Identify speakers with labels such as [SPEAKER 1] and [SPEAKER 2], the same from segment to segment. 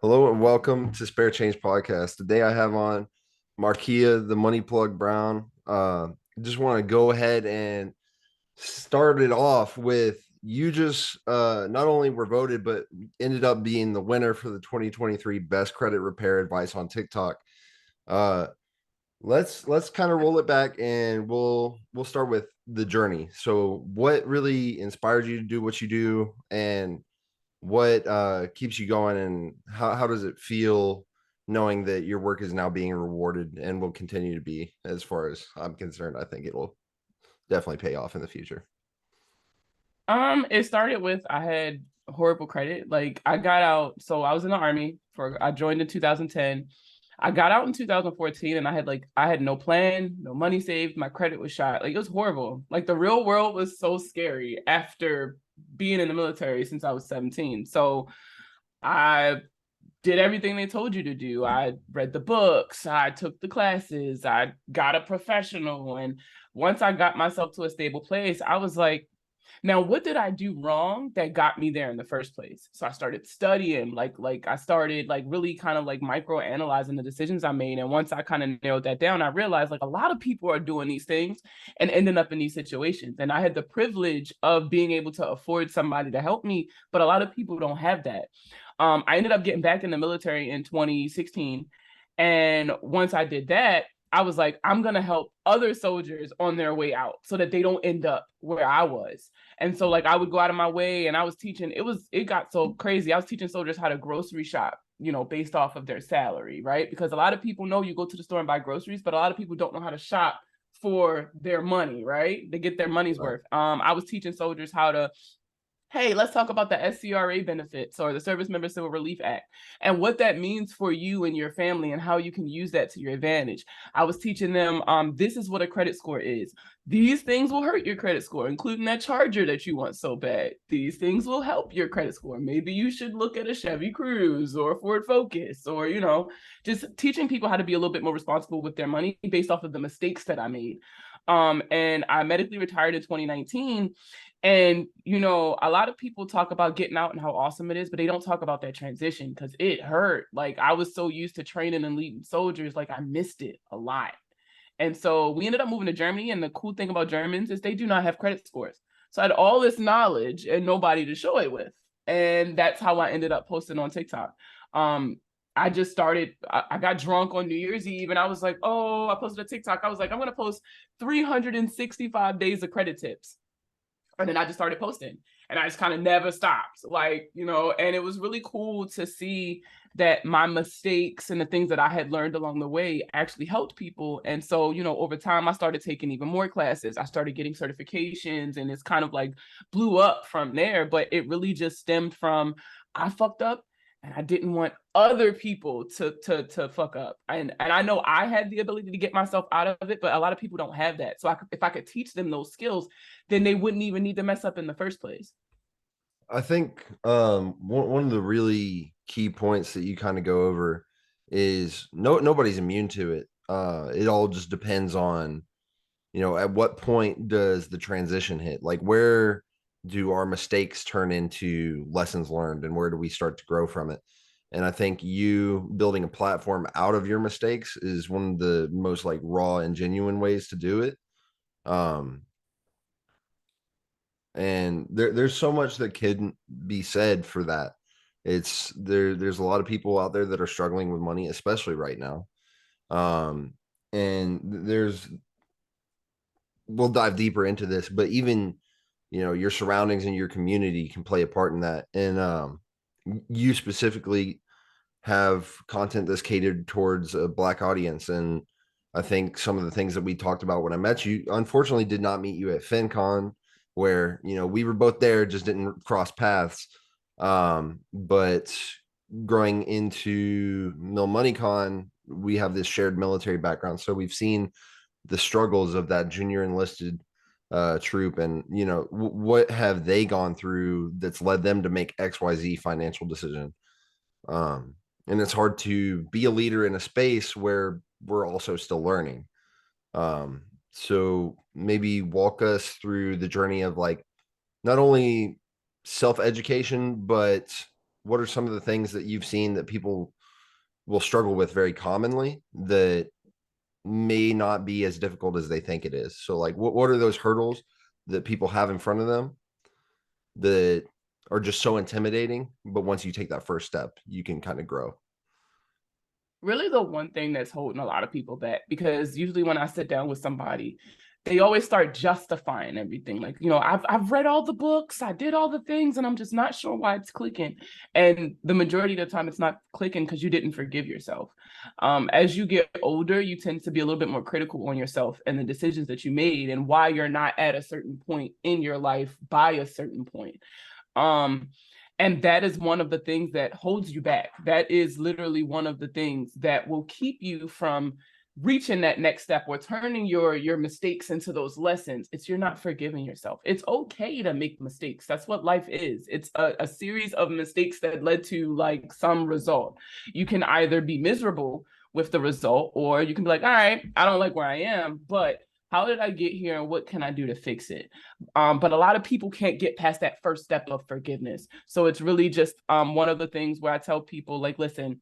[SPEAKER 1] Hello and welcome to Spare Change Podcast. Today I have on Markia, the Money Plug Brown. Just want to go ahead and start it off with you just not only were voted, but ended up being the winner for the 2023 Best Credit Repair Advice on TikTok. Uh, let's kind of roll it back and we'll start with the journey. So what really inspired you to do what you do, and what keeps you going, and how does it feel knowing that your work is now being rewarded and will continue to be? As far as I'm concerned, I think it'll definitely pay off in the future.
[SPEAKER 2] It started with I had horrible credit. Like I got out, so I was in the army I joined in 2010. I got out in 2014 and I had no plan, no money saved, my credit was shot. Like it was horrible. Like the real world was so scary after being in the military since I was 17. So I did everything they told you to do. I read the books, I took the classes, I got a professional, and once I got myself to a stable place, I was like, now, what did I do wrong that got me there in the first place? So I started studying, I started like really kind of like micro analyzing the decisions I made. And once I kind of narrowed that down, I realized like a lot of people are doing these things and ending up in these situations. And I had the privilege of being able to afford somebody to help me, but a lot of people don't have that. I ended up getting back in the military in 2016. And once I did that, I was like, I'm going to help other soldiers on their way out so that they don't end up where I was. And so like I would go out of my way and I was teaching, it got so crazy. I was teaching soldiers how to grocery shop, based off of their salary, right? Because a lot of people know you go to the store and buy groceries, but a lot of people don't know how to shop for their money, right? They get their money's
[SPEAKER 1] Right.
[SPEAKER 2] worth. I was teaching soldiers how to, hey, let's talk about the SCRA benefits or the Service Member Civil Relief Act and what that means for you and your family and how you can use that to your advantage. I was teaching them this is what a credit score is. These things will hurt your credit score, including that charger that you want so bad. These things will help your credit score. Maybe you should look at a Chevy Cruze or a Ford Focus, or, just teaching people how to be a little bit more responsible with their money based off of the mistakes that I made. And I medically retired in 2019. And, a lot of people talk about getting out and how awesome it is, but they don't talk about that transition because it hurt. Like I was so used to training and leading soldiers, like I missed it a lot. And so we ended up moving to Germany. And the cool thing about Germans is they do not have credit scores. So I had all this knowledge and nobody to show it with. And that's how I ended up posting on TikTok. I just started, I got drunk on New Year's Eve and I was like, oh, I posted a TikTok. I was like, I'm going to post 365 days of credit tips. And then I just started posting and I just kind of never stopped. And it was really cool to see that my mistakes and the things that I had learned along the way actually helped people. And so, over time, I started taking even more classes. I started getting certifications and it's kind of like blew up from there. But it really just stemmed from I fucked up and I didn't want other people to fuck up. And I know I had the ability to get myself out of it, but a lot of people don't have that. So if I could teach them those skills, then they wouldn't even need to mess up in the first place.
[SPEAKER 1] I think one of the really key points that you kind of go over is nobody's immune to it. It all just depends on, at what point does the transition hit? Like, where do our mistakes turn into lessons learned, and where do we start to grow from it? And I think you building a platform out of your mistakes is one of the most like raw and genuine ways to do it. Um, and there's so much that can be said for that. There's a lot of people out there that are struggling with money, especially right now. Um, and there's we'll dive deeper into this, but even your surroundings and your community can play a part in that. And you specifically have content that's catered towards a black audience, and I think some of the things that we talked about when I met you, unfortunately did not meet you at FinCon, where we were both there, just didn't cross paths. But growing into Mill MoneyCon, we have this shared military background, so we've seen the struggles of that junior enlisted troop, and what have they gone through that's led them to make XYZ financial decision. And it's hard to be a leader in a space where we're also still learning. So maybe walk us through the journey of like not only self-education, but what are some of the things that you've seen that people will struggle with very commonly that may not be as difficult as they think it is? So like what are those hurdles that people have in front of them that are just so intimidating, but once you take that first step, you can kind of grow?
[SPEAKER 2] Really the one thing that's holding a lot of people back, because usually when I sit down with somebody, they always start justifying everything. Like, I've read all the books, I did all the things, and I'm just not sure why it's clicking. And the majority of the time, it's not clicking because you didn't forgive yourself. As you get older, you tend to be a little bit more critical on yourself and the decisions that you made and why you're not at a certain point in your life by a certain point. Um, and that is one of the things that holds you back. That is literally one of the things that will keep you from reaching that next step or turning your mistakes into those lessons. It's you're not forgiving yourself. It's okay to make mistakes. That's what life is. It's a series of mistakes that led to like some result. You can either be miserable with the result, or you can be like, all right, I don't like where I am, but how did I get here and what can I do to fix it? But a lot of people can't get past that first step of forgiveness. So it's really just one of the things where I tell people, like, listen,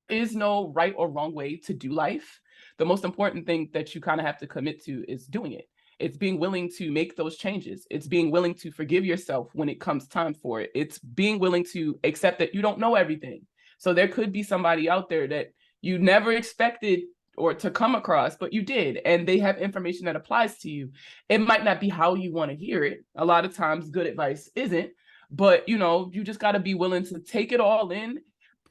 [SPEAKER 2] there is no right or wrong way to do life. The most important thing that you kind of have to commit to is doing it. It's being willing to make those changes. It's being willing to forgive yourself when it comes time for it. It's being willing to accept that you don't know everything. So there could be somebody out there that you never expected or to come across, but you did, and they have information that applies to you. It might not be how you want to hear it. A lot of times, good advice isn't, but you just got to be willing to take it all in,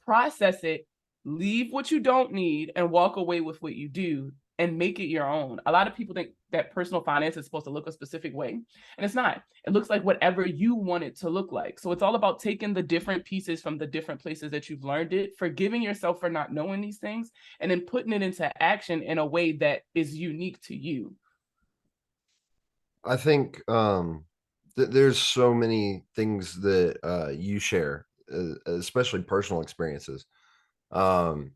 [SPEAKER 2] process it, leave what you don't need, and walk away with what you do and make it your own. A lot of people think that personal finance is supposed to look a specific way, and it's not. It looks like whatever you want it to look like. So it's all about taking the different pieces from the different places that you've learned it, forgiving yourself for not knowing these things, and then putting it into action in a way that is unique to you.
[SPEAKER 1] I think there's so many things that you share, especially personal experiences. Um,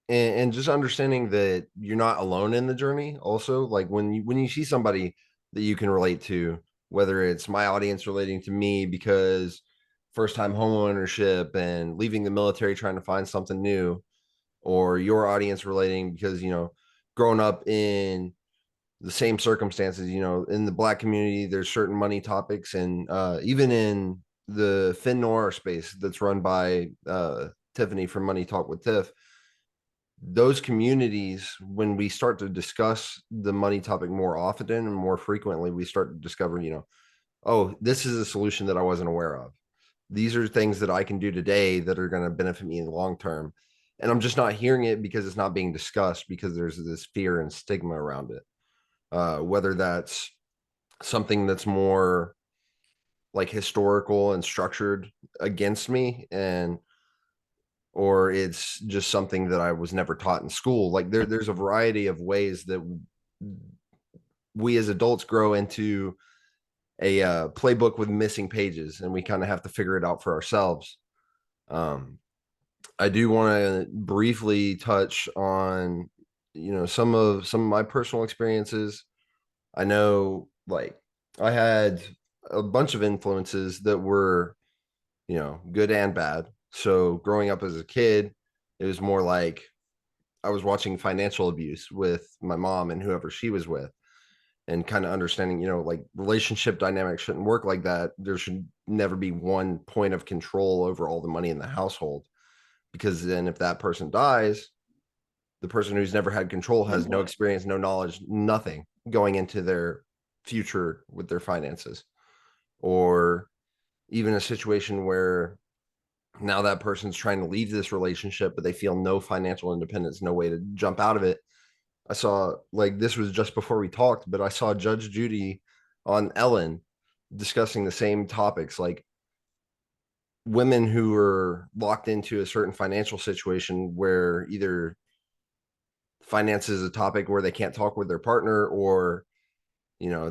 [SPEAKER 1] and just understanding that you're not alone in the journey. Also, like when you see somebody that you can relate to, whether it's my audience relating to me because first time home ownership and leaving the military trying to find something new, or your audience relating because growing up in the same circumstances. In the Black community there's certain money topics, and even in the FinNor space that's run by Tiffany from Money Talk with Tiff, those communities, when we start to discuss the money topic more often and more frequently, we start to discover, oh, this is a solution that I wasn't aware of. These are things that I can do today that are going to benefit me in the long term. And I'm just not hearing it because it's not being discussed, because there's this fear and stigma around it. Whether that's something that's more like historical and structured against me, and or it's just something that I was never taught in school. Like there's a variety of ways that we as adults grow into a playbook with missing pages, and we kind of have to figure it out for ourselves. Um, I do want to briefly touch on some of my personal experiences. I know, like, I had a bunch of influences that were good and bad. So growing up as a kid, it was more like I was watching financial abuse with my mom and whoever she was with, and kind of understanding, like, relationship dynamics shouldn't work like that. There should never be one point of control over all the money in the household, because then if that person dies, the person who's never had control has
[SPEAKER 2] Good
[SPEAKER 1] no
[SPEAKER 2] point.
[SPEAKER 1] experience, no knowledge, nothing going into their future with their finances. Or even a situation where now that person's trying to leave this relationship, but they feel no financial independence, no way to jump out of it. I saw, like, this was just before we talked, but I saw Judge Judy on Ellen discussing the same topics, like women who are locked into a certain financial situation where either finance is a topic where they can't talk with their partner, or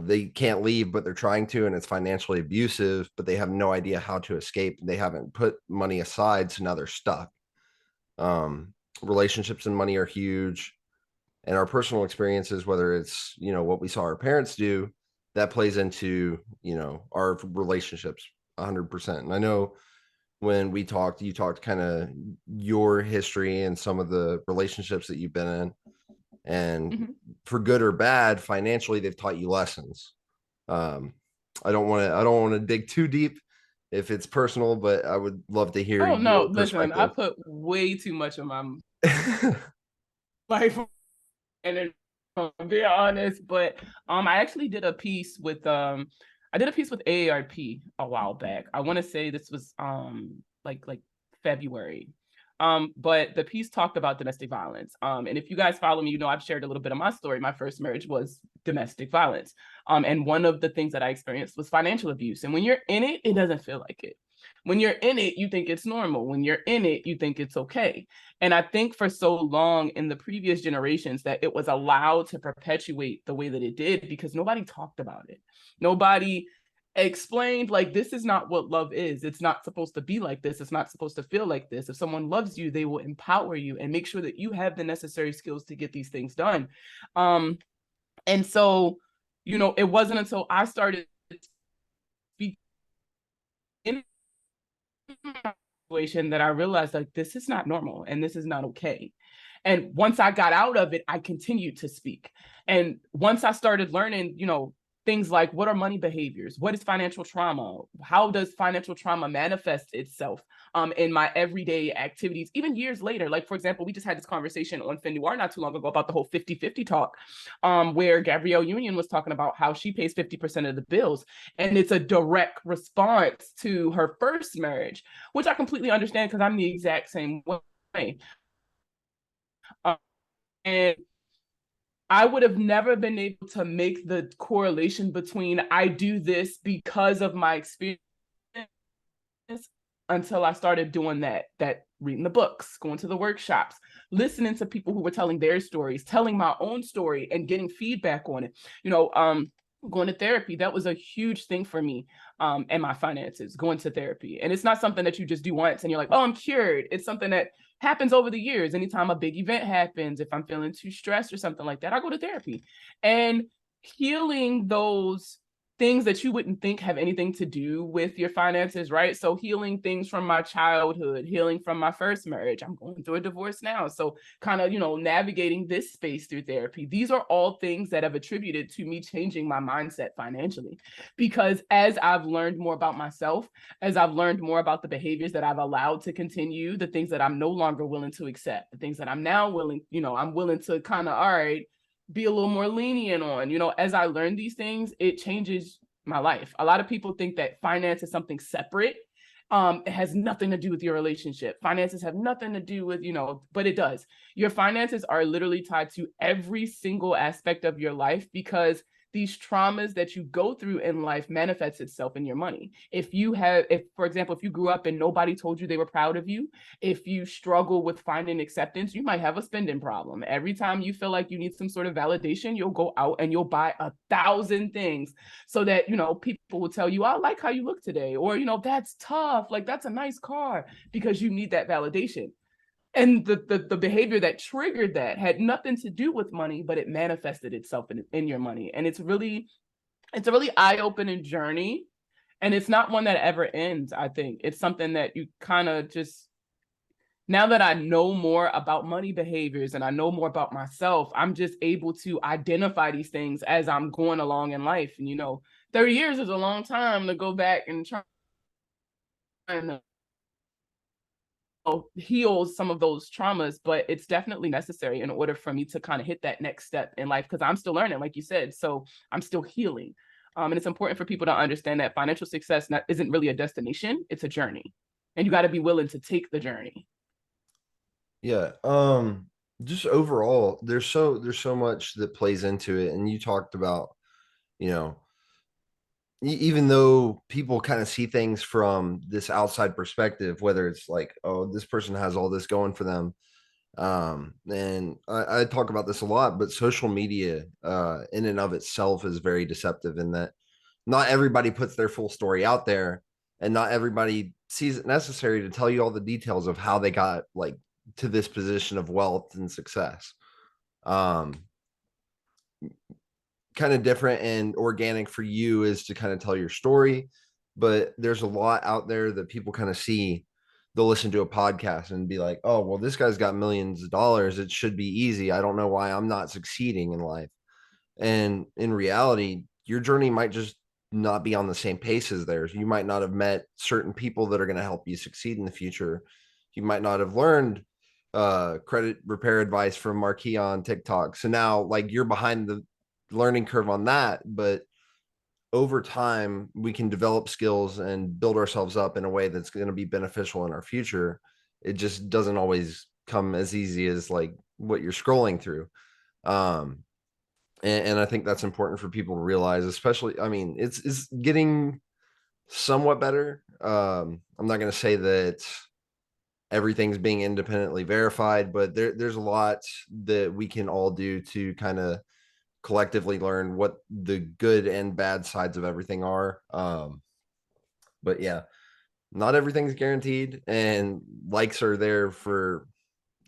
[SPEAKER 1] they can't leave but they're trying to, and it's financially abusive, but they have no idea how to escape. They haven't put money aside, so now they're stuck. um Relationships and money are huge, and our personal experiences, whether it's what we saw our parents do, that plays into, our relationships 100%. And I know when we talked, you talked kind of your history and some of the relationships that you've been in, and
[SPEAKER 2] Mhm.
[SPEAKER 1] for good or bad, financially, they've taught you lessons. um I don't want to dig too deep if it's personal, but I would love to hear
[SPEAKER 2] Oh no,
[SPEAKER 1] your
[SPEAKER 2] listen, I
[SPEAKER 1] perspective.
[SPEAKER 2] put way too much of my life and then be honest, but I actually did a piece with AARP a while back. I want to say this was like February. But the piece talked about domestic violence. And if you guys follow me, I've shared a little bit of my story. My first marriage was domestic violence. And one of the things that I experienced was financial abuse. And when you're in it, it doesn't feel like it. When you're in it, you think it's normal. When you're in it, you think it's okay. And I think for so long in the previous generations that it was allowed to perpetuate the way that it did because nobody talked about it. Nobody explained, like, this is not what love is. It's not supposed to be like this. It's not supposed to feel like this. If someone loves you, they will empower you and make sure that you have the necessary skills to get these things done. And so, it wasn't until I started speaking in situation that I realized, like, this is not normal and this is not okay. And once I got out of it, I continued to speak. And once I started learning, things like, what are money behaviors? What is financial trauma? How does financial trauma manifest itself in my everyday activities, even years later? Like, for example, we just had this conversation on Fin Noir not too long ago about the whole 50-50 talk, where Gabrielle Union was talking about how she pays 50% of the bills. And it's a direct response to her first marriage, which I completely understand because I'm the exact same way. Um, and I would have never been able to make the correlation between I do this because of my experience until I started doing that reading the books, going to the workshops, listening to people who were telling their stories, telling my own story and getting feedback on it. Going to therapy, that was a huge thing for me, and my finances, going to therapy. And it's not something that you just do once and you're like, oh, I'm cured. It's something that happens over the years. Anytime a big event happens, if I'm feeling too stressed or something like that, I go to therapy. And healing those things that you wouldn't think have anything to do with your finances, right? So healing things from my childhood, healing from my first marriage. I'm going through a divorce now. So kind of, navigating this space through therapy. These are all things that have attributed to me changing my mindset financially. Because as I've learned more about myself, as I've learned more about the behaviors that I've allowed to continue, the things that I'm no longer willing to accept, the things that I'm now willing, I'm willing to kind of, all right, be a little more lenient on. As I learn these things, it changes my life. A lot of people think that finance is something separate. It has nothing to do with your relationship. Finances have nothing to do with, but it does. Your finances are literally tied to every single aspect of your life because these traumas that you go through in life manifests itself in your money. If, for example, if you grew up and nobody told you they were proud of you, if you struggle with finding acceptance, you might have a spending problem. Every time you feel like you need some sort of validation, you'll go out and you'll buy 1,000 things so that, people will tell you, I like how you look today, or, that's tough. Like, that's a nice car, because you need that validation. And the behavior that triggered that had nothing to do with money, but it manifested itself in your money. And it's a really eye-opening journey. And it's not one that ever ends, I think. It's something that you kind of just, now that I know more about money behaviors and I know more about myself, I'm just able to identify these things as I'm going along in life. And 30 years is a long time to go back and try and heal some of those traumas, but it's definitely necessary in order for me to kind of hit that next step in life, because I'm still learning, like you said. So I'm still healing. And it's important for people to understand that financial success isn't really a destination, it's a journey. And you got to be willing to take the journey.
[SPEAKER 1] Yeah. Just overall, there's so much that plays into it. And you talked about, you know, even though people kind of see things from this outside perspective, whether it's like, oh, this person has all this going for them. And I talk about this a lot, but social media in and of itself is very deceptive in that not everybody puts their full story out there, and not everybody sees it necessary to tell you all the details of how they got like to this position of wealth and success. Um, kind of different and organic for you is to kind of tell your story. But there's a lot out there that people kind of see. They'll listen to a podcast and be like, oh, well, this guy's got millions of dollars. It should be easy. I don't know why I'm not succeeding in life. And in reality, your journey might just not be on the same pace as theirs. You might not have met certain people that are going to help you succeed in the future. You might not have learned credit repair advice from Markia on TikTok. So now, like, you're behind the learning curve on that. But over time, we can develop skills and build ourselves up in a way that's going to be beneficial in our future. It just doesn't always come as easy as like what you're scrolling through. Um, and I think that's important for people to realize, especially, I mean, it's getting somewhat better. I'm not going to say that everything's being independently verified, but there's a lot that we can all do to kind of collectively learn what the good and bad sides of everything are. But yeah, not everything's guaranteed, and likes are there for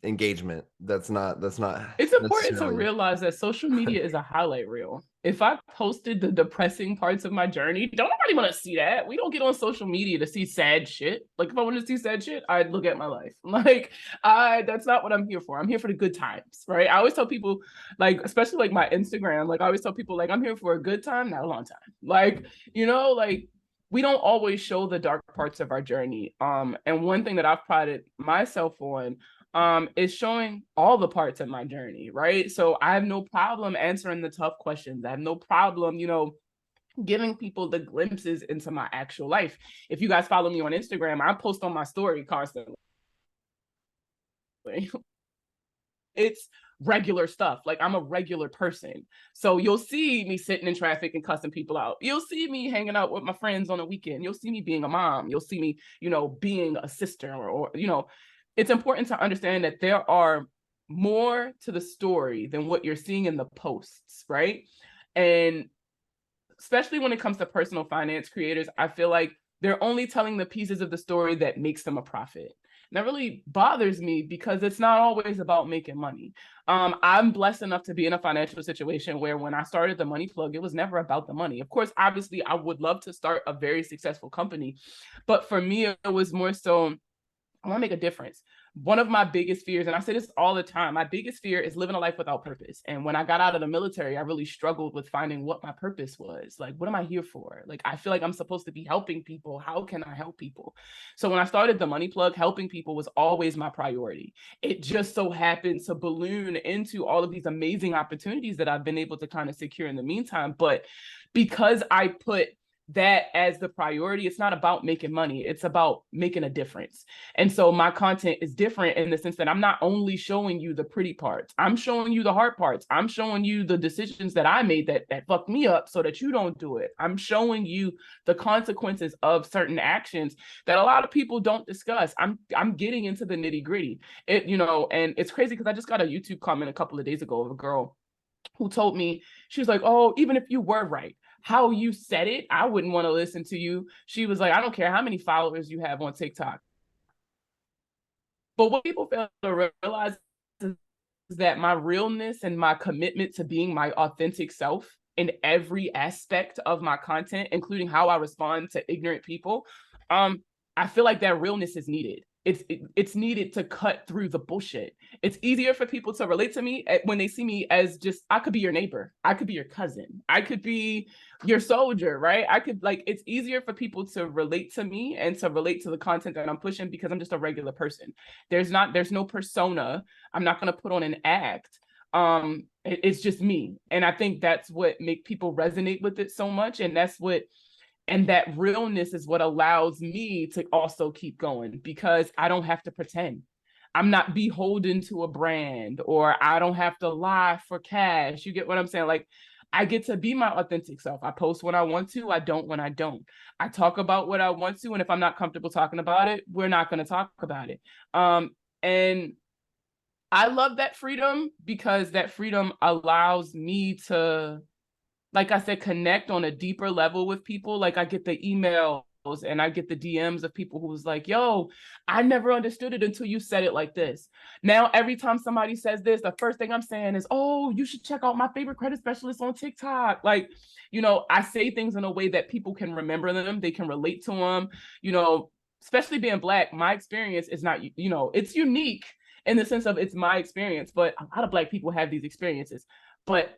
[SPEAKER 1] engagement. That's not
[SPEAKER 2] It's important to
[SPEAKER 1] necessarily.
[SPEAKER 2] realize that social media is a highlight reel. If I posted the depressing parts of my journey, don't nobody want to see that. We don't get on social media to see sad shit. Like if I wanted to see sad shit, I'd look at my life. Like I that's not what I'm here for. I'm here for the good times, right? I always tell people, like, especially like my Instagram, like I always tell people, like, I'm here for a good time, not a long time. Like, like we don't always show the dark parts of our journey. And one thing that I've prided myself on is showing all the parts of my journey, right? So I have no problem answering the tough questions. I have no problem, giving people the glimpses into my actual life. If you guys follow me on Instagram, I post on my story constantly. It's regular stuff. Like I'm a regular person. So you'll see me sitting in traffic and cussing people out. You'll see me hanging out with my friends on a weekend. You'll see me being a mom. You'll see me, being a sister or it's important to understand that there are more to the story than what you're seeing in the posts, right? And especially when it comes to personal finance creators, I feel like they're only telling the pieces of the story that makes them a profit. And that really bothers me because it's not always about making money. I'm blessed enough to be in a financial situation where when I started the Money Plug, it was never about the money. Of course, obviously, I would love to start a very successful company. But for me, it was more so I want to make a difference. One of my biggest fears, and I say this all the time, my biggest fear is living a life without purpose. And when I got out of the military, I really struggled with finding what my purpose was. Like, what am I here for? Like, I feel like I'm supposed to be helping people. How can I help people? So when I started the Money Plug, helping people was always my priority. It just so happened to balloon into all of these amazing opportunities that I've been able to kind of secure in the meantime. But because I put that as the priority, it's not about making money, it's about making a difference. And so my content is different in the sense that I'm not only showing you the pretty parts, I'm showing you the hard parts. I'm showing you the decisions that I made that fucked me up so that you don't do it. I'm showing you the consequences of certain actions that a lot of people don't discuss. I'm getting into the nitty-gritty. And it's crazy because I just got a YouTube comment a couple of days ago of a girl who told me, she was like, oh, even if you were right, how you said it, I wouldn't want to listen to you. She was like, I don't care how many followers you have on TikTok. But what people fail to realize is that my realness and my commitment to being my authentic self in every aspect of my content, including how I respond to ignorant people, I feel like that realness is needed. It's needed to cut through the bullshit. It's easier for people to relate to me when they see me as just I could be your neighbor, I could be your cousin, I could be your soldier, right? I could like it's easier for people to relate to me and to relate to the content that I'm pushing because I'm just a regular person. There's no persona. I'm not gonna put on an act. It's just me, and I think that's what make people resonate with it so much, and that realness is what allows me to also keep going because I don't have to pretend. I'm not beholden to a brand or I don't have to lie for cash. You get what I'm saying? Like I get to be my authentic self. I post when I want to, I don't when I don't. I talk about what I want to, and if I'm not comfortable talking about it, we're not going to talk about it. And I love that freedom because that freedom allows me to, like I said, connect on a deeper level with people. Like I get the email and I get the DMs of people who was like, yo, I never understood it until you said it like this. Now, every time somebody says this, the first thing I'm saying is, oh, you should check out my favorite credit specialist on TikTok. Like, I say things in a way that people can remember them, they can relate to them, especially being Black. My experience is not, it's unique in the sense of it's my experience, but a lot of Black people have these experiences. But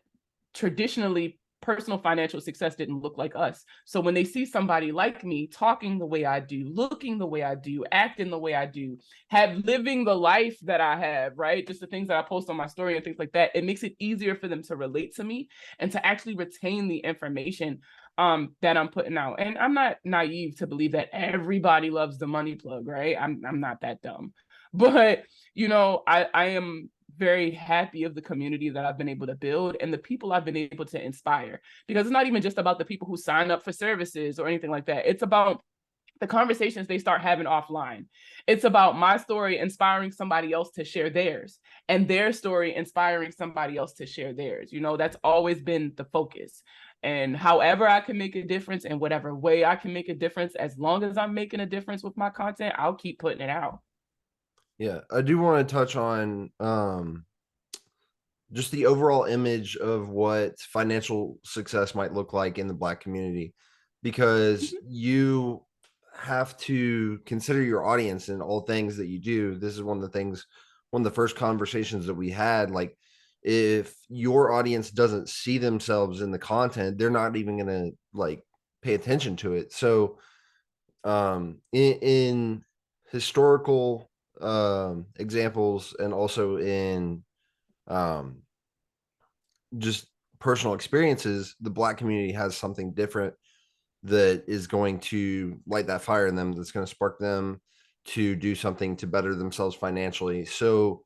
[SPEAKER 2] traditionally, personal financial success didn't look like us. So when they see somebody like me talking the way I do, looking the way I do, acting the way I do, living the life that I have, right? Just the things that I post on my story and things like that, it makes it easier for them to relate to me and to actually retain the information that I'm putting out. And I'm not naive to believe that everybody loves the money plug, right? I'm not that dumb. But I am very happy of the community that I've been able to build and the people I've been able to inspire, because it's not even just about the people who sign up for services or anything like that. It's about the conversations they start having offline. It's about my story inspiring somebody else to share theirs, and their story inspiring somebody else to share theirs. That's always been the focus. And however I can make a difference, in whatever way I can make a difference, as long as I'm making a difference with my content, I'll keep putting it out.
[SPEAKER 1] Yeah, I do want to touch on just the overall image of what financial success might look like in the Black community, because
[SPEAKER 2] Mhm.
[SPEAKER 1] you have to consider your audience in all things that you do. This is one of the first conversations that we had. Like, if your audience doesn't see themselves in the content, they're not even going to like pay attention to it. So, in historical examples, and also in um, just personal experiences, the Black community has something different that is going to light that fire in them, that's going to spark them to do something to better themselves financially. So,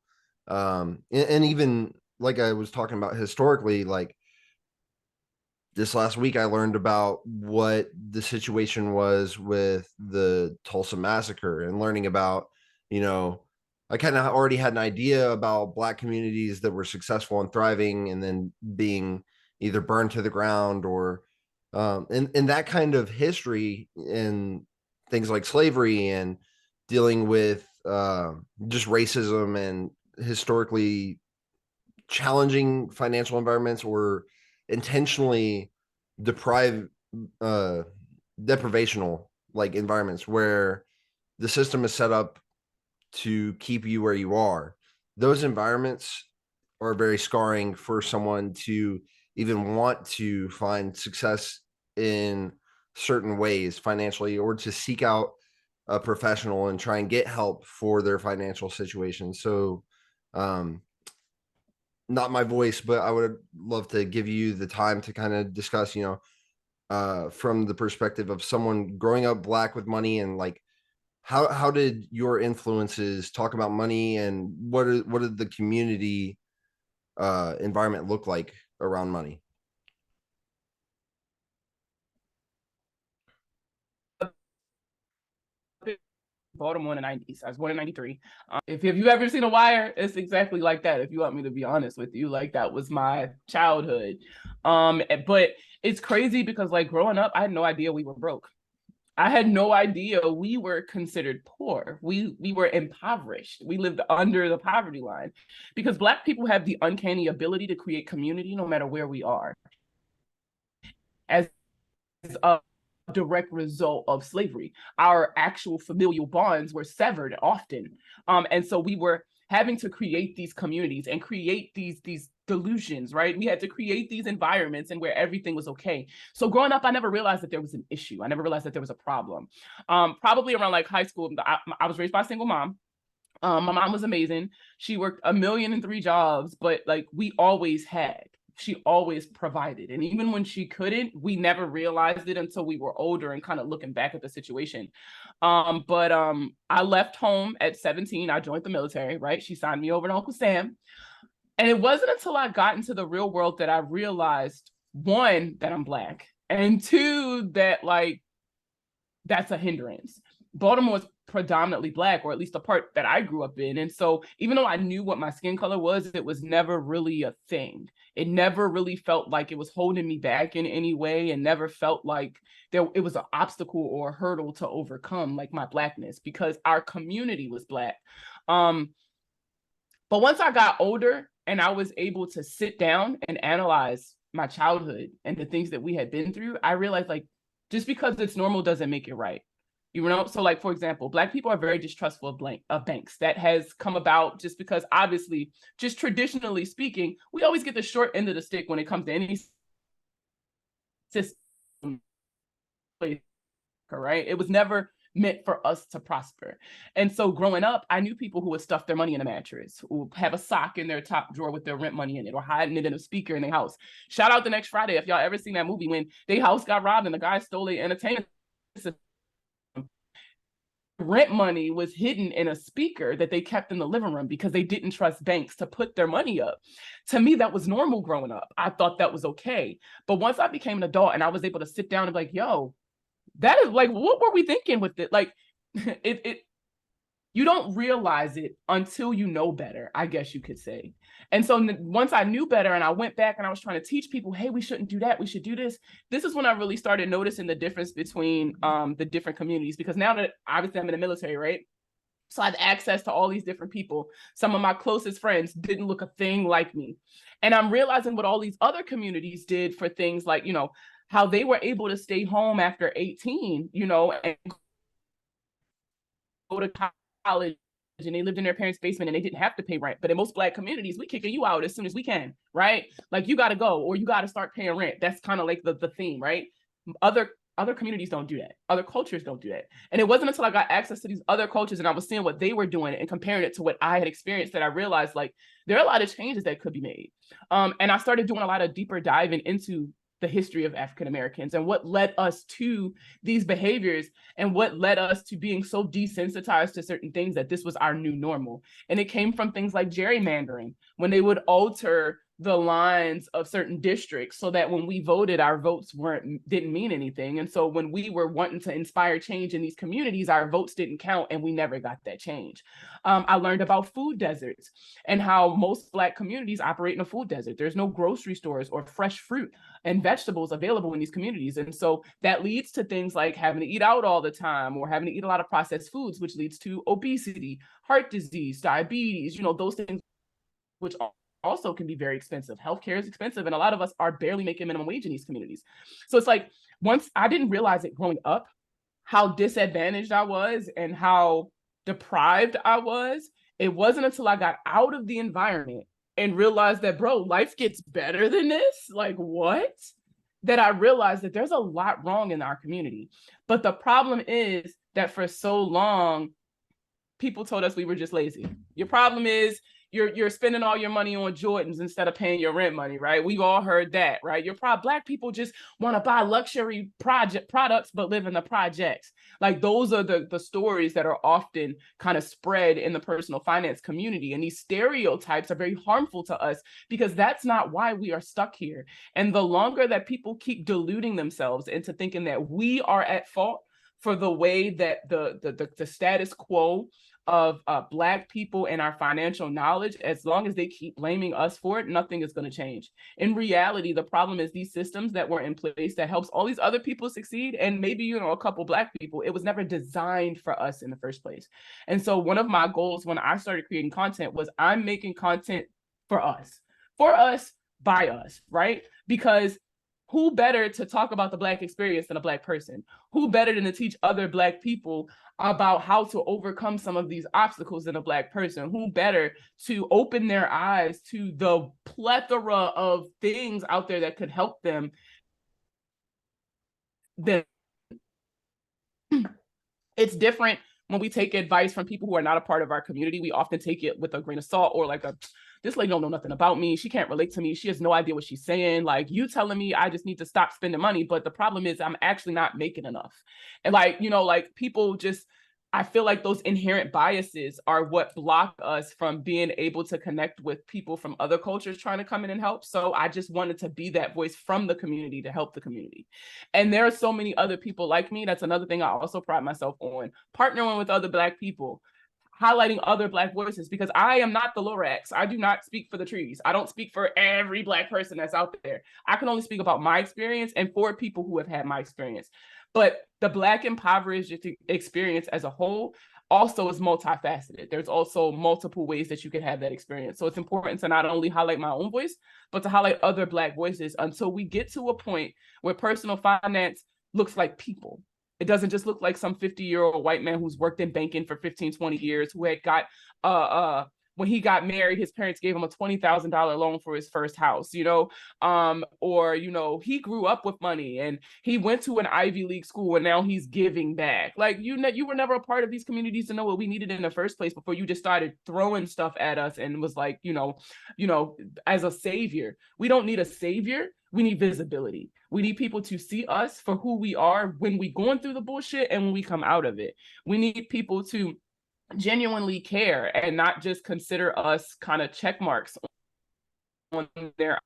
[SPEAKER 1] and even like I was talking about historically, like this last week, I learned about what the situation was with the Tulsa massacre, and learning about, you know, I kind of already had an idea about Black communities that were successful and thriving, and then being either burned to the ground, or, and that kind of history, and things like slavery, and dealing with just racism, and historically challenging financial environments, or intentionally deprive uh deprivational like environments where the system is set up to keep you where you are. Those environments are very scarring for someone to even want to find success in certain ways financially, or to seek out a professional and try and get help for their financial situation. So, um not my voice, but I would love to give you the time to kind of discuss, from the perspective of someone growing up Black with money, and like how did your influences talk about money, and what did the community environment look like around money?
[SPEAKER 2] Baltimore in the 90s. I was born in 93. If you've ever seen a wire, it's exactly like that. If you want me to be honest with you, like that was my childhood. But it's crazy because like growing up, I had no idea we were broke. I had no idea we were considered poor. We were impoverished. We lived under the poverty line because Black people have the uncanny ability to create community no matter where we are. As a direct result of slavery, our actual familial bonds were severed often, and so we were having to create these communities and create these delusions, right? We had to create these environments and where everything was okay. So growing up, I never realized that there was an issue. I never realized that there was a problem. Probably around like high school, I was raised by a single mom. My mom was amazing. She worked 1,000,003 jobs, but like we always had. She always provided. And even when she couldn't, we never realized it until we were older and kind of looking back at the situation. But I left home at 17. I joined the military, right? She signed me over to Uncle Sam. And it wasn't until I got into the real world that I realized, one, that I'm Black, and two, that like that's a hindrance. Baltimore is predominantly Black, or at least the part that I grew up in. And so even though I knew what my skin color was, it was never really a thing. It never really felt like it was holding me back in any way, and never felt like it was an obstacle or a hurdle to overcome, like my Blackness, because our community was Black. But once I got older and I was able to sit down and analyze my childhood and the things that we had been through, I realized, like, just because it's normal doesn't make it right. You know, so like, for example, Black people are very distrustful of banks. That has come about just because, obviously, just traditionally speaking, we always get the short end of the stick when it comes to any system, right? It was never meant for us to prosper. And so growing up, I knew people who would stuff their money in a mattress, who would have a sock in their top drawer with their rent money in it, or hiding it in a speaker in their house. Shout out The Next Friday, if y'all ever seen that movie, when their house got robbed and the guy stole their entertainment system. Rent money was hidden in a speaker that they kept in the living room because they didn't trust banks to put their money up. To me, that was normal growing up. I thought that was okay. But once I became an adult and I was able to sit down and be like, yo, that is like, what were we thinking with it? Like, it you don't realize it until you know better, I guess you could say. And so once I knew better and I went back and I was trying to teach people, hey, we shouldn't do that, we should do this. This is when I really started noticing the difference between the different communities, because now that obviously I'm in the military, right? So I had access to all these different people. Some of my closest friends didn't look a thing like me. And I'm realizing what all these other communities did for things like, you know, how they were able to stay home after 18, you know, and go to college, and they lived in their parents' basement and they didn't have to pay rent. But in most Black communities, we kicking you out as soon as we can, right? Like, you got to go, or you got to start paying rent. That's kind of like the theme, right? Other communities don't do that. Other cultures don't do that. And it wasn't until I got access to these other cultures and I was seeing what they were doing and comparing it to what I had experienced that I realized, like, there are a lot of changes that could be made. And I started doing a lot of deeper diving into the history of African Americans and what led us to these behaviors, and what led us to being so desensitized to certain things that this was our new normal. And it came from things like gerrymandering, when they would alter the lines of certain districts so that when we voted, our votes didn't mean anything. And so when we were wanting to inspire change in these communities, our votes didn't count, and we never got that change. I learned about food deserts and how most Black communities operate in a food desert. There's no grocery stores or fresh fruit and vegetables available in these communities. And so that leads to things like having to eat out all the time, or having to eat a lot of processed foods, which leads to obesity, heart disease, diabetes, you know, those things, which also can be very expensive. Healthcare is expensive, and a lot of us are barely making minimum wage in these communities. So it's like, once I didn't realize it growing up, how disadvantaged I was and how deprived I was. It wasn't until I got out of the environment and realized that, bro, life gets better than this. Like, what? That I realized that there's a lot wrong in our community. But the problem is that for so long, people told us we were just lazy. Your problem is you're spending all your money on Jordans instead of paying your rent money, right? We've all heard that, right? Black people just want to buy luxury products but live in the projects. Like, those are the stories that are often kind of spread in the personal finance community. And these stereotypes are very harmful to us, because that's not why we are stuck here. And the longer that people keep deluding themselves into thinking that we are at fault for the way that the status quo of Black people and our financial knowledge, as long as they keep blaming us for it, nothing is going to change. In reality, the problem is these systems that were in place that helps all these other people succeed, and maybe, you know, a couple Black people, it was never designed for us in the first place. And so one of my goals when I started creating content was, I'm making content for us, by us, right? Because who better to talk about the Black experience than a Black person? Who better than to teach other Black people about how to overcome some of these obstacles than a Black person? Who better to open their eyes to the plethora of things out there that could help them than it's different when we take advice from people who are not a part of our community. We often take it with a grain of salt, or like, this lady don't know nothing about me. She can't relate to me. She has no idea what she's saying. Like, you telling me I just need to stop spending money. But the problem is I'm actually not making enough. And like, you know, like, people just I feel like those inherent biases are what block us from being able to connect with people from other cultures trying to come in and help. So I just wanted to be that voice from the community to help the community. And there are so many other people like me. That's another thing I also pride myself on, partnering with other Black people, highlighting other Black voices, because I am not the Lorax. I do not speak for the trees. I don't speak for every Black person that's out there. I can only speak about my experience and for people who have had my experience. But the Black impoverished experience as a whole also is multifaceted. There's also multiple ways that you can have that experience. So it's important to not only highlight my own voice, but to highlight other Black voices until we get to a point where personal finance looks like people. It doesn't just look like some 50-year-old white man who's worked in banking for 15, 20 years, who had got when he got married, his parents gave him a $20,000 loan for his first house, or, he grew up with money and he went to an Ivy League school and now he's giving back. Like, you were never a part of these communities to know what we needed in the first place before you just started throwing stuff at us and was like, as a savior. We don't need a savior. We need visibility. We need people to see us for who we are when we going through the bullshit and when we come out of it. We need people to genuinely care and not just consider us kind of check marks on their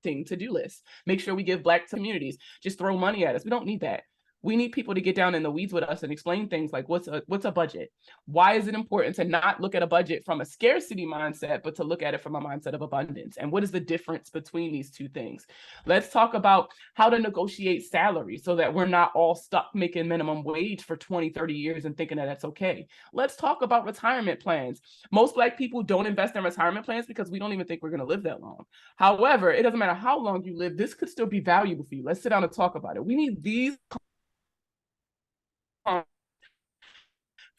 [SPEAKER 2] to-do list. Make sure we give Black communities. Just throw money at us. We don't need that. We need people to get down in the weeds with us and explain things like what's a budget? Why is it important to not look at a budget from a scarcity mindset, but to look at it from a mindset of abundance? And what is the difference between these two things? Let's talk about how to negotiate salary so that we're not all stuck making minimum wage for 20, 30 years and thinking that that's okay. Let's talk about retirement plans. Most Black people don't invest in retirement plans because we don't even think we're going to live that long. However, it doesn't matter how long you live, this could still be valuable for you. Let's sit down and talk about it. We need these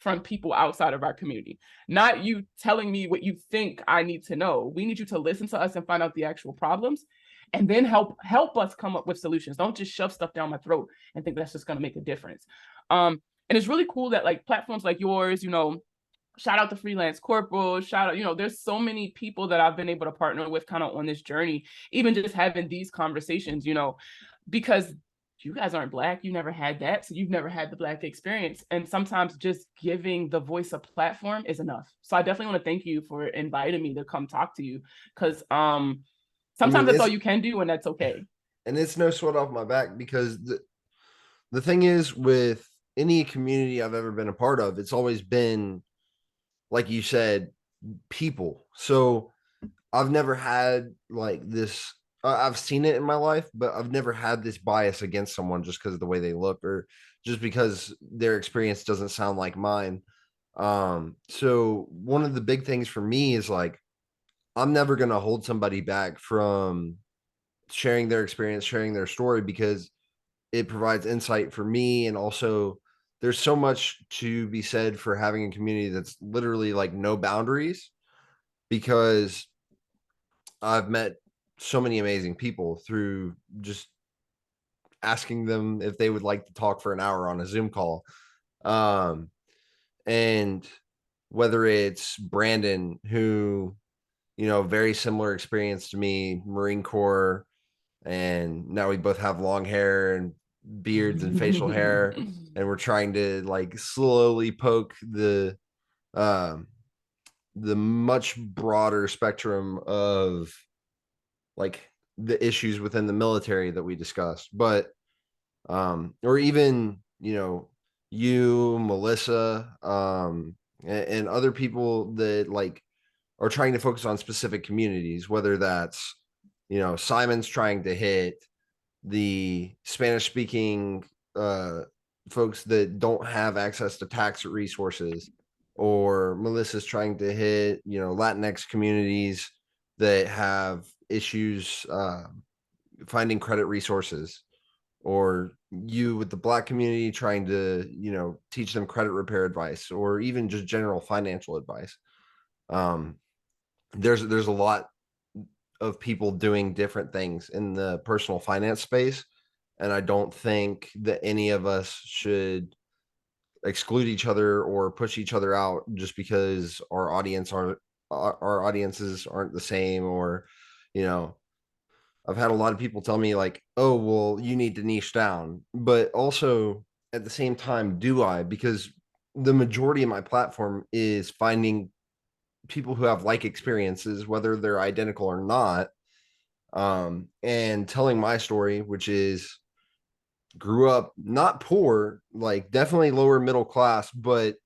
[SPEAKER 2] from people outside of our community, not you telling me what you think I need to know. We need you to listen to us and find out the actual problems and then help us come up with solutions. Don't just shove stuff down my throat and think that's just going to make a difference. And it's really cool that like platforms like yours, shout out to Freelance Corporal, shout out, there's so many people that I've been able to partner with kind of on this journey, even just having these conversations, because you guys aren't Black, you never had that, so you've never had the Black experience. And sometimes just giving the voice a platform is enough. So I definitely want to thank you for inviting me to come talk to you, because sometimes that's all you can do, and that's okay.
[SPEAKER 1] And it's no sweat off my back, because the thing is, with any community I've ever been a part of, it's always been, like you said, people. So I've never had like this. I've seen it in my life, but I've never had this bias against someone just because of the way they look, or just because their experience doesn't sound like mine. So one of the big things for me is like, I'm never going to hold somebody back from sharing their experience, sharing their story, because it provides insight for me. And also, there's so much to be said for having a community that's literally like no boundaries, because I've met so many amazing people through just asking them if they would like to talk for an hour on a Zoom call. Um, and whether it's Brandon, who, very similar experience to me, Marine Corps, and now we both have long hair and beards and facial hair, and we're trying to like slowly poke the much broader spectrum of like the issues within the military that we discussed. But or even, you, Melissa, and other people that like are trying to focus on specific communities, whether that's, Simon's trying to hit the Spanish speaking folks that don't have access to tax resources, or Melissa's trying to hit, Latinx communities that have issues finding credit resources, or you with the Black community trying to, teach them credit repair advice, or even just general financial advice. There's a lot of people doing different things in the personal finance space, and I don't think that any of us should exclude each other or push each other out just because our audiences aren't the same. Or, you know I've had a lot of people tell me like, oh, well, you need to niche down. But also, at the same time, do I? Because the majority of my platform is finding people who have like experiences, whether they're identical or not, and telling my story, which is grew up not poor, like definitely lower middle class, but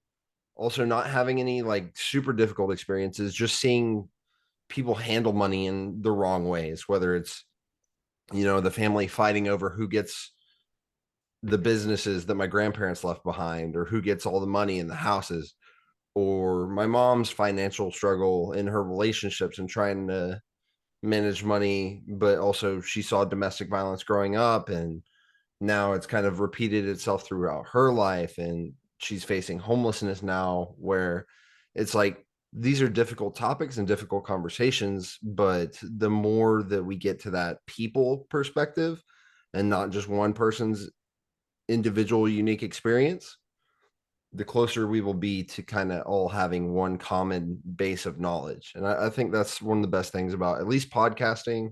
[SPEAKER 1] also not having any like super difficult experiences, just seeing people handle money in the wrong ways, whether it's, the family fighting over who gets the businesses that my grandparents left behind or who gets all the money in the houses, or my mom's financial struggle in her relationships and trying to manage money, but also she saw domestic violence growing up, and now it's kind of repeated itself throughout her life, and she's facing homelessness now, where it's like these are difficult topics and difficult conversations, but the more that we get to that people perspective and not just one person's individual unique experience, the closer we will be to kind of all having one common base of knowledge. And I think that's one of the best things about at least podcasting.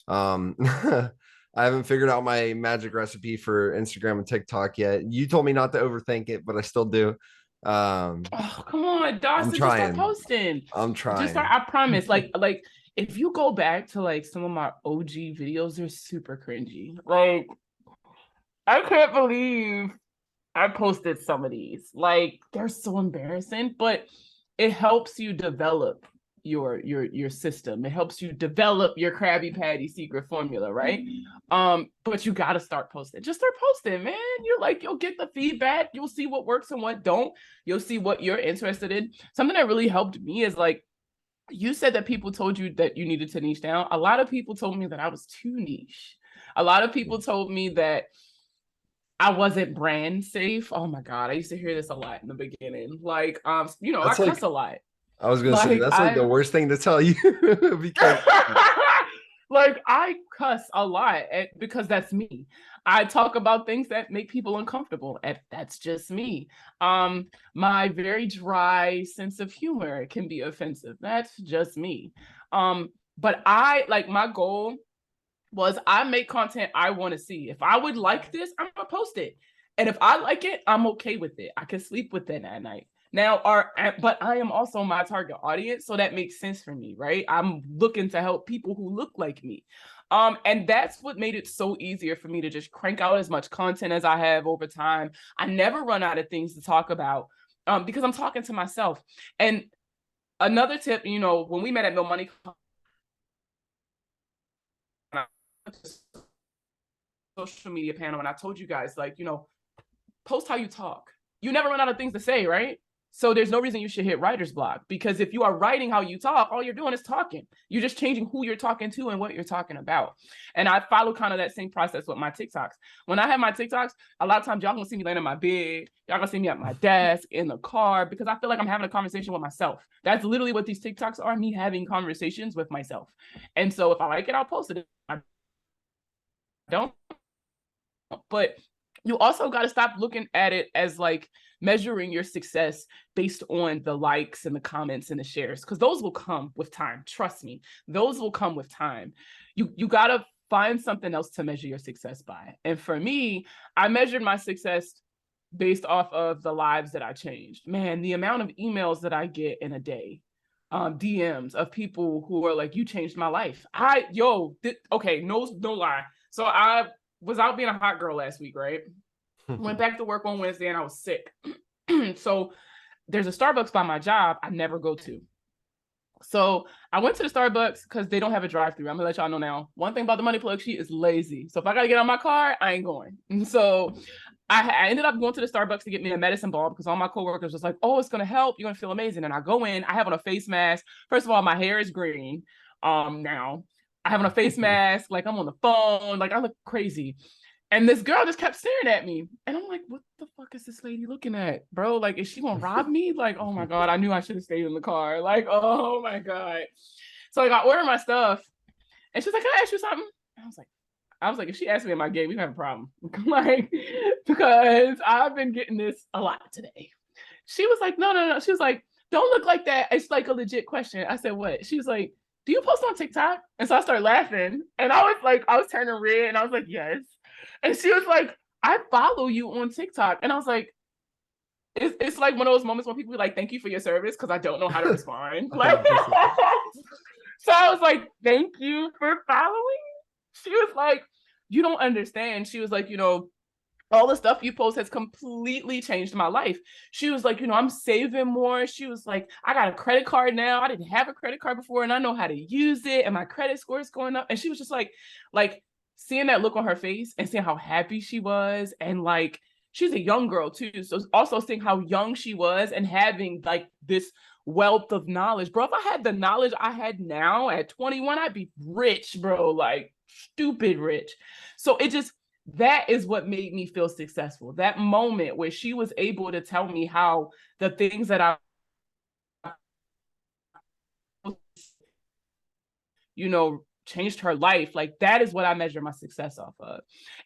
[SPEAKER 1] I haven't figured out my magic recipe for Instagram and TikTok yet. You told me not to overthink it, but I still do.
[SPEAKER 2] Oh, come on,
[SPEAKER 1] I'm
[SPEAKER 2] Dawson, just start
[SPEAKER 1] trying.
[SPEAKER 2] posting.
[SPEAKER 1] I'm
[SPEAKER 2] Just start,
[SPEAKER 1] trying.
[SPEAKER 2] I promise. Like if you go back to like some of my OG videos, they're super cringy. Like, I can't believe I posted some of these. Like, they're so embarrassing, but it helps you develop your system. It helps you develop your Krabby Patty secret formula, right? But you gotta start posting. Just start posting, man. You'll get the feedback, you'll see what works and what don't, you'll see what you're interested in. Something that really helped me is like, you said that people told you that you needed to niche down. A lot of people told me that I was too niche. A lot of people told me that I wasn't brand safe. Oh my God. I used to hear this a lot in the beginning. Like, I
[SPEAKER 1] That's
[SPEAKER 2] cuss
[SPEAKER 1] like,
[SPEAKER 2] a lot.
[SPEAKER 1] I was going to say,
[SPEAKER 2] Like
[SPEAKER 1] that's like the
[SPEAKER 2] I
[SPEAKER 1] worst thing to tell you because
[SPEAKER 2] like I cuss a lot because that's me. I talk about things that make people uncomfortable, and that's just me. My very dry sense of humor can be offensive. That's just me. But I like my goal was I make content I want to see. If I would like this, I'm gonna post it. And if I like it, I'm okay with it. I can sleep with it at night. Now, but I am also my target audience, so that makes sense for me, right? I'm looking to help people who look like me. And that's what made it so easier for me to just crank out as much content as I have over time. I never run out of things to talk about because I'm talking to myself. And another tip, when we met at No Money, social media panel, and I told you guys, like, post how you talk. You never run out of things to say, right? So there's no reason you should hit writer's block, because if you are writing how you talk, all you're doing is talking. You're just changing who you're talking to and what you're talking about. And I follow kind of that same process with my TikToks. When I have my TikToks, a lot of times y'all gonna see me laying in my bed, y'all gonna see me at my desk, in the car, because I feel like I'm having a conversation with myself. That's literally what these TikToks are, me having conversations with myself. And so if I like it, I'll post it. If I don't, but you also got to stop looking at it as like measuring your success based on the likes and the comments and the shares, because those will come with time. Trust me, those will come with time. You got to find something else to measure your success by. And for me, I measured my success based off of the lives that I changed. Man, the amount of emails that I get in a day, DMs of people who are like, "You changed my life." Okay, no lie. So I was out being a hot girl last week, right? Went back to work on Wednesday and I was sick. So there's a Starbucks by my job I never go to. So I went to the Starbucks because they don't have a drive-through. I'm gonna let y'all know now. One thing about the money plug, she is lazy. So if I gotta get on my car, I ain't going. And so I ended up going to the Starbucks to get me a medicine ball because all my coworkers was like, "Oh, it's gonna help. You're gonna feel amazing." And I go in, I have on a face mask. First of all, my hair is green. Now I have on a face mask, like I'm on the phone, like I look crazy. And this girl just kept staring at me. And I'm like, what the fuck is this lady looking at, bro? Like, is she gonna rob me? Like, oh my God, I knew I should have stayed in the car. Like, oh my God. So like, I ordered my stuff and she's like, "Can I ask you something?" I was like, if she asked me am I gay, we have a problem. Like, because I've been getting this a lot today. She was like, no. She was like, "Don't look like that. It's like a legit question." I said, "What?" She was like, "Do you post on TikTok?" And so I started laughing. And I was turning red and I was like, "Yes." And she was like, I follow you on TikTok. And I was like, it's like one of those moments when people be like, thank you for your service, because I don't know how to respond. Like,
[SPEAKER 1] 100%.
[SPEAKER 2] so I was like, thank you for following. She was like, you don't understand. She was like, all the stuff you post has completely changed my life. She was like, I'm saving more. She was like, I got a credit card now. I didn't have a credit card before, and I know how to use it, and my credit score is going up. And she was just like seeing that look on her face and seeing how happy she was, and like she's a young girl too. So also seeing how young she was and having like this wealth of knowledge. Bro, if I had the knowledge I had now at 21, I'd be rich, bro. Like stupid rich. So it just that is what made me feel successful. That moment where she was able to tell me how the things that I changed her life. Like that is what I measure my success off of.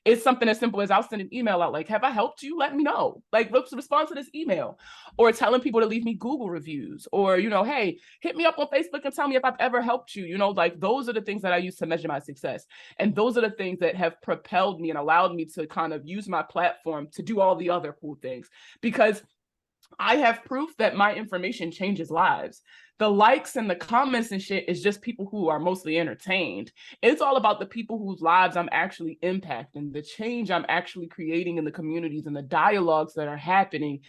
[SPEAKER 2] It's something as simple as I'll send an email out like, have I helped you? Let me know. Like, respond to this email. Or telling people to leave me Google reviews. Or, hey, hit me up on Facebook and tell me if I've ever helped you. Like those are the things that I use to measure my success. And those are the things that have propelled me and allowed me to kind of use my platform to do all the other cool things. Because I have proof that my information changes lives. The likes and the comments and shit is just people who are mostly entertained. It's all about the people whose lives I'm actually impacting, the change I'm actually creating in the communities and the dialogues that are happening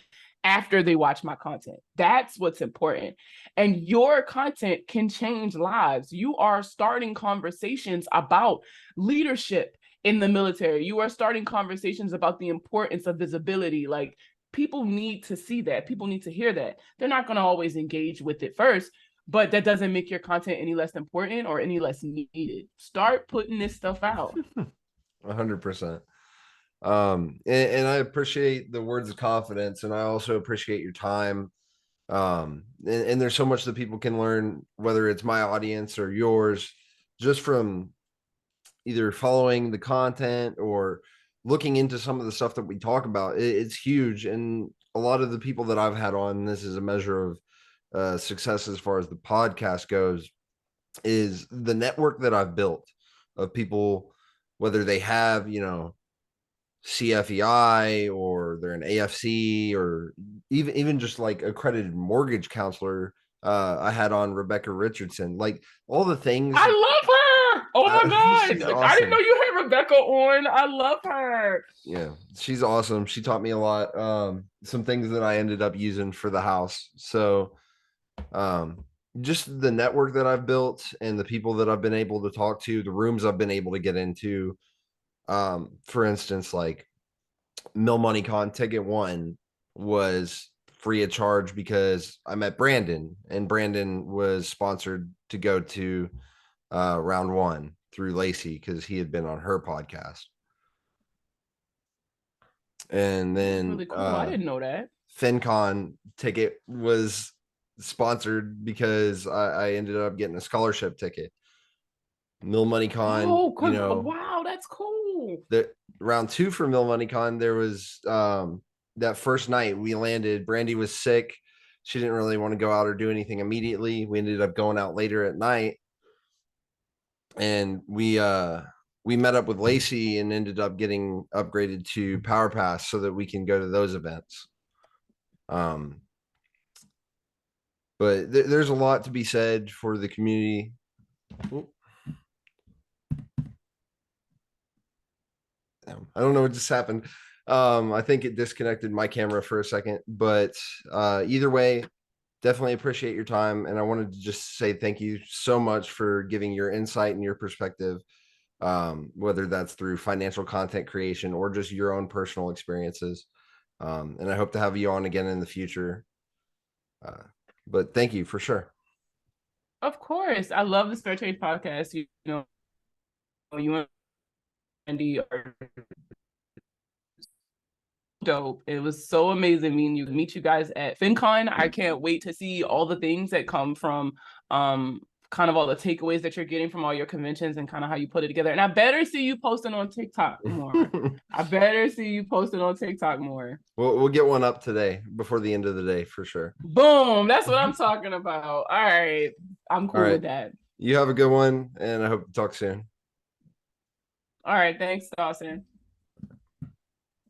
[SPEAKER 2] after they watch my content. That's what's important. And your content can change lives. You are starting conversations about leadership in the military. You are starting conversations about the importance of visibility. Like, people need to see that. People need to hear that. They're not going to always engage with it first, but that doesn't make your content any less important or any less needed. Start putting this stuff out.
[SPEAKER 1] 100%. And I appreciate the words of confidence, and I also appreciate your time. And there's so much that people can learn, whether it's my audience or yours, just from either following the content or looking into some of the stuff that we talk about. It's huge. And a lot of the people that I've had on, this is a measure of success as far as the podcast goes, is the network that I've built of people, whether they have, CFEI or they're an AFC or even just like accredited mortgage counselor. I had on Rebecca Richardson, like all the things.
[SPEAKER 2] I love her. Oh my
[SPEAKER 1] She's
[SPEAKER 2] God. I didn't know
[SPEAKER 1] awesome.
[SPEAKER 2] you had Rebecca on. I love her.
[SPEAKER 1] Yeah, she's awesome. She taught me a lot. Some things that I ended up using for the house. So um just the network that I've built and the people that I've been able to talk to, the rooms I've been able to get into. For instance, like Mill Money Con ticket one was free of charge because I met Brandon, and Brandon was sponsored to go to round one through Lacey because he had been on her podcast. And
[SPEAKER 2] That's
[SPEAKER 1] then
[SPEAKER 2] really cool. I didn't know that.
[SPEAKER 1] FinCon ticket was sponsored because I ended up getting a scholarship ticket. Mill Money Con,
[SPEAKER 2] Oh, wow, that's cool.
[SPEAKER 1] the round two for Mill Money Con, there was that first night we landed. Brandy was sick. She didn't really want to go out or do anything immediately. We ended up going out later at night, and we met up with Lacey and ended up getting upgraded to Power Pass so that we can go to those events. But there's a lot to be said for the community. I don't know what just happened. I think it disconnected my camera for a second, but either way, definitely appreciate your time. And I wanted to just say thank you so much for giving your insight and your perspective, whether that's through financial content creation or just your own personal experiences. And I hope to have you on again in the future. But thank you for sure.
[SPEAKER 2] Of course. I love the Spare Change podcast. You and Andy are dope. It was so amazing meet you guys at FinCon. I can't wait to see all the things that come from kind of all the takeaways that you're getting from all your conventions and kind of how you put it together. And I better see you posting on TikTok more. I better see you posting on TikTok more.
[SPEAKER 1] We'll get one up today before the end of the day for sure.
[SPEAKER 2] Boom. That's what I'm talking about. All right. I'm cool with that.
[SPEAKER 1] You have a good one, and I hope to talk soon.
[SPEAKER 2] All right. Thanks, Dawson.